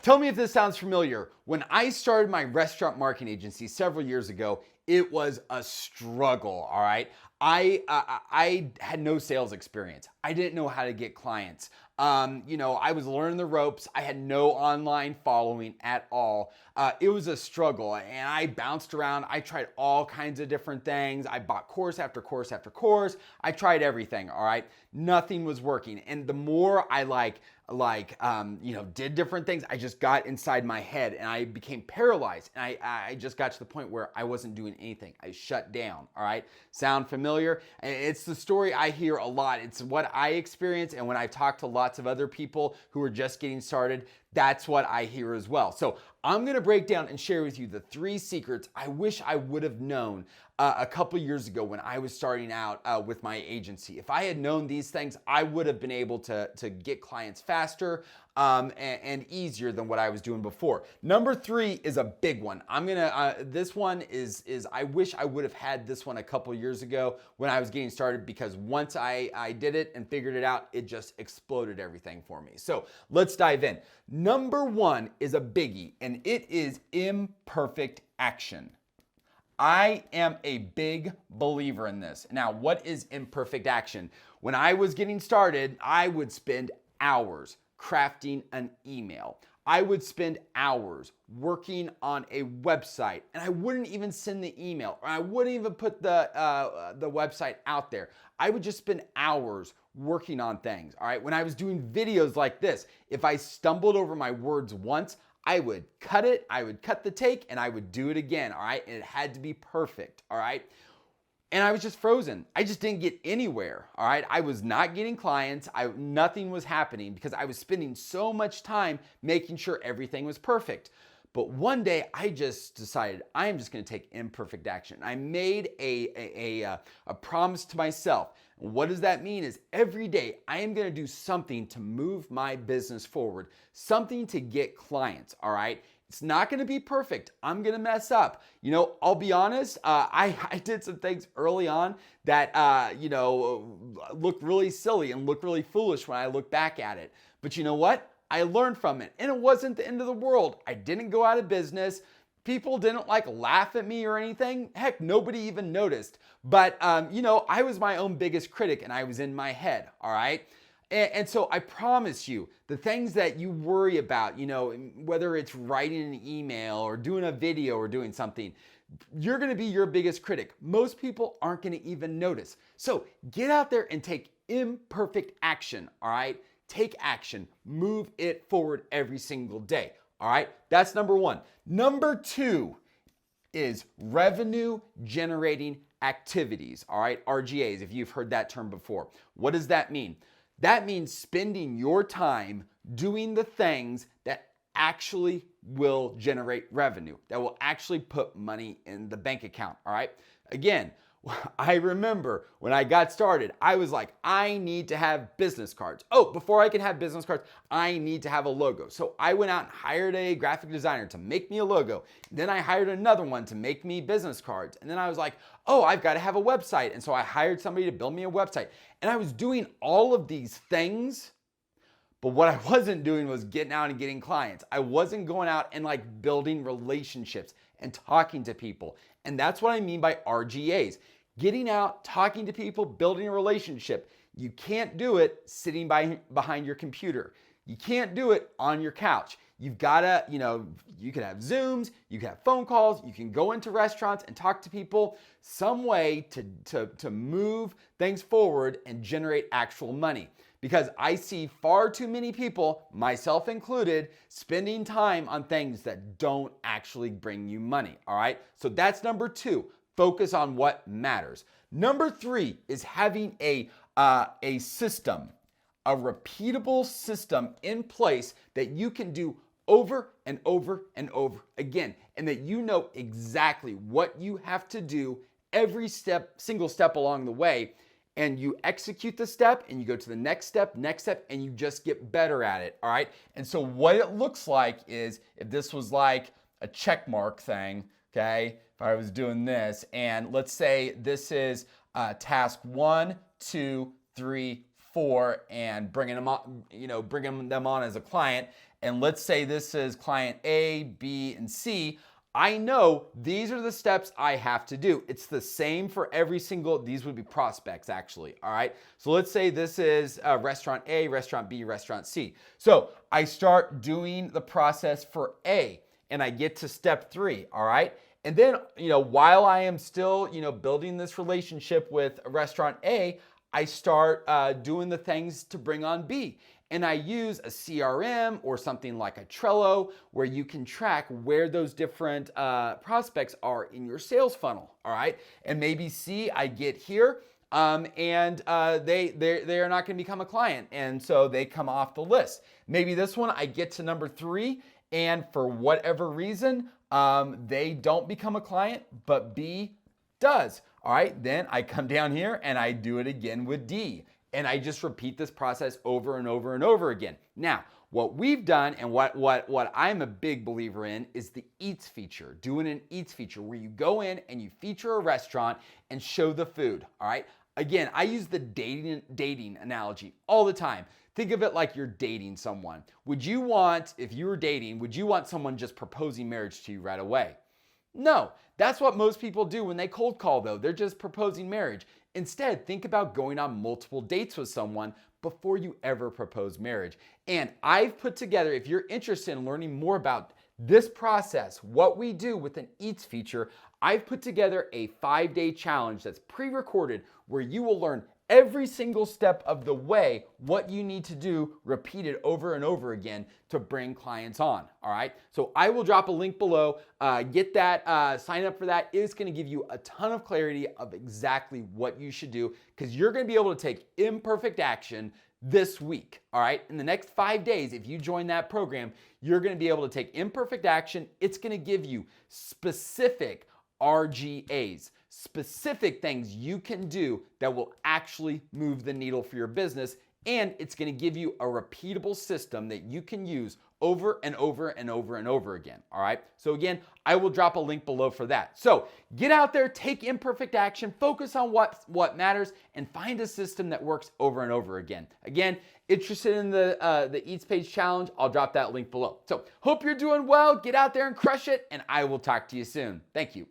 tell me if this sounds familiar. When I started my restaurant marketing agency several years ago, it was a struggle, all right? I had no sales experience. I didn't know how to get clients. I was learning the ropes. I had no online following at all. It was a struggle, and I bounced around. I tried all kinds of different things. I bought course after course after course. I tried everything, all right? Nothing was working. And the more I did different things, I just got inside my head and I became paralyzed. And I just got to the point where I wasn't doing anything. I shut down, all right? Sound familiar? It's the story I hear a lot. It's what I experience. And when I talk to lots of other people who are just getting started, that's what I hear as well. So I'm going to break down and share with you the 3 secrets I wish I would have known a couple years ago when I was starting out with my agency. If I had known these things, I would have been able to get clients faster and easier than what I was doing before. Number 3 is a big one. This one is I wish I would have had this one a couple years ago when I was getting started, because once I did it and figured it out, it just exploded everything for me. So let's dive in. Number 1 is a biggie, and it is imperfect action. I am a big believer in this. Now, what is imperfect action? When I was getting started, I would spend hours crafting an email. I would spend hours working on a website, and I wouldn't even send the email, or I wouldn't even put the website out there. I would just spend hours working on things, all right? When I was doing videos like this, if I stumbled over my words once, I would cut it, I would cut the take, and I would do it again, all right? And it had to be perfect, all right? And I was just frozen. I just didn't get anywhere, all right? I was not getting clients. Nothing was happening because I was spending so much time making sure everything was perfect. But one day I just decided I am just going to take imperfect action. I made a promise to myself. What does that mean? Is every day I am going to do something to move my business forward, something to get clients, all right? It's not going to be perfect. I'm going to mess up. I'll be honest. I did some things early on that, look really silly and look really foolish when I look back at it. But you know what? I learned from it, and it wasn't the end of the world. I didn't go out of business. People didn't laugh at me or anything. Heck, nobody even noticed. But, I was my own biggest critic, and I was in my head, all right? And so I promise you, the things that you worry about, whether it's writing an email or doing a video or doing something, you're going to be your biggest critic. Most people aren't going to even notice. So get out there and take imperfect action, all right? Take action. Move it forward every single day, all right? That's number 1. Number 2 is revenue generating activities, all right? RGAs, if you've heard that term before. What does that mean? That means spending your time doing the things that actually will generate revenue, that will actually put money in the bank account, all right? Again, I remember when I got started, I was like, I need to have business cards. Oh, before I can have business cards, I need to have a logo. So I went out and hired a graphic designer to make me a logo. Then I hired another one to make me business cards. And then I was like, oh, I've got to have a website. And so I hired somebody to build me a website. And I was doing all of these things, but what I wasn't doing was getting out and getting clients. I wasn't going out and building relationships and talking to people. And that's what I mean by RGAs. Getting out, talking to people, building a relationship. You can't do it sitting behind your computer. You can't do it on your couch. You've got to, you can have Zooms, you can have phone calls, you can go into restaurants and talk to people, some way to move things forward and generate actual money. Because I see far too many people, myself included, spending time on things that don't actually bring you money, all right? So that's number 2. Focus on what matters. Number 3 is having a system, a repeatable system in place that you can do over and over and over again, and that you know exactly what you have to do every single step along the way. And you execute the step and you go to the next step, and you just get better at it, all right? And so what it looks like is, if this was like a check mark thing, okay? If I was doing this, and let's say this is task 1, 2, 3, 4, and bringing them on as a client. and let's say this is client A, B, and C, I know these are the steps I have to do. It's the same for every single, these would be prospects actually, all right? So let's say this is restaurant A, restaurant B, restaurant C. So I start doing the process for A and I get to step 3, all right? And then, while I am still, building this relationship with restaurant A, I start doing the things to bring on B. And I use a CRM or something like a Trello where you can track where those different prospects are in your sales funnel, all right? And maybe C, I get here and they are not going to become a client. And so they come off the list. Maybe this one, I get to number 3 and for whatever reason, they don't become a client, but B does. All right, then I come down here and I do it again with D. And I just repeat this process over and over and over again. Now, what we've done and what I'm a big believer in is the Eats feature, doing an Eats feature where you go in and you feature a restaurant and show the food, all right? Again, I use the dating analogy all the time. Think of it like you're dating someone. If you were dating, would you want someone just proposing marriage to you right away? No, that's what most people do when they cold call though. They're just proposing marriage. Instead, think about going on multiple dates with someone before you ever propose marriage. And I've put together, if you're interested in learning more about this process, what we do with an Eats feature, I've put together a 5-day challenge that's pre-recorded where you will learn every single step of the way what you need to do repeated over and over again to bring clients on, all right? So I will drop a link below. Get that, sign up for that. It's gonna give you a ton of clarity of exactly what you should do because you're gonna be able to take imperfect action this week, all right? In the next 5 days, if you join that program, you're gonna be able to take imperfect action. It's gonna give you specific RGAs, specific things you can do that will actually move the needle for your business. And it's going to give you a repeatable system that you can use over and over and over and over again. All right. So again, I will drop a link below for that. So get out there, take imperfect action, focus on what matters, and find a system that works over and over again. Again, interested in the Eats Page Challenge? I'll drop that link below. So hope you're doing well. Get out there and crush it, and I will talk to you soon. Thank you.